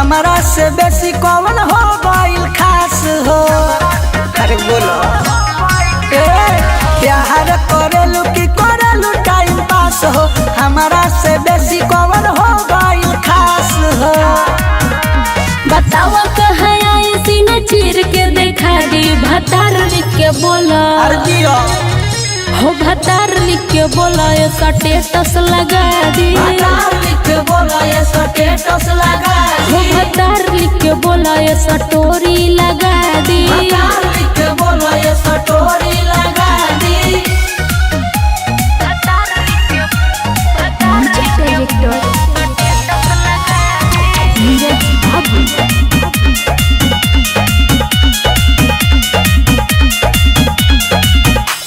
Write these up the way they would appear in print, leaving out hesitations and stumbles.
हमारा से बेसी कौन हो गइल खास हो। अरे बोलो प्यार करेलू कि करेलू टाइम पास हो, हमारा से बेसी कौन हो गइल खास हो। बतावा कहाँ आई सीना चीर के देखा दी, भतार लिख के बोला हो, भतार लिख के बोला ये स्टेटस लगा दी, भतार लिख के बोला ये स्टेटस लगा दी, हो भतार लिख के बोला ये स्टोरी लगा दी, भतार लिख के बोला ये स्टोरी लगा दी।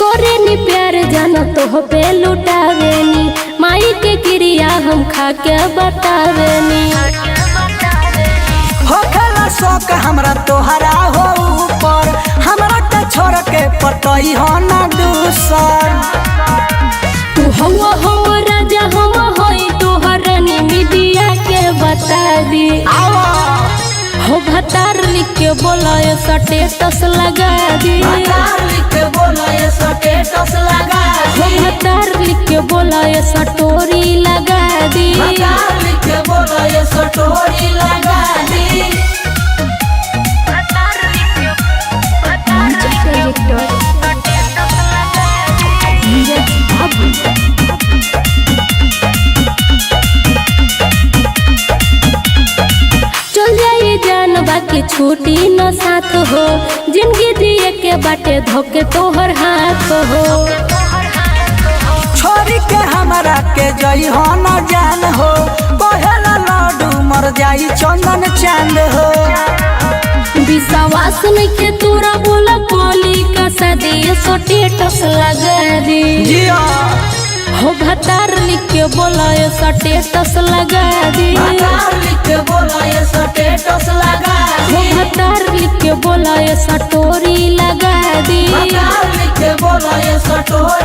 कोरेनी प्यार जानो तो हो पे लुटावेनी, माई के क्रिया हम खा के बतावेनी। हो खेला शौक हमरा तोहरा हो ऊपर, हमरा के छोड़ के पटई हो ना दूसर। तू हवा हो राजा हम होई तोहर रानी, मीडिया के बता दी हो, भतार लिख के बोला ये स्टेटस लगा दी, भतार लिख के बोला ये स्टेटस लगा हो दी, भतार लिख के बोला ये स्टोरी लगा दी, भतार लिख के बोला ये स्टोरी लगा दी। चल जाइए जान बाकी छूटी न साथ हो, जिंदगी दिए के बाटे धोके तोहर हाथ हो। छोरी के हमरा के जई हो न जान हो, पहला लाडू मर जाई चंदन चांद हो। विश्वास नहीं के तोरा बोला कोली का सदी स्टेटस लगा दी हो, भतार लिख के बोला ये स्टेटस लगा दी, भतार लिख के बोला ये स्टेटस लगा हो दी, भतार लिख के बोला ये स्टोरी लगा दी, भतार लिख के बोला ये स्टोरी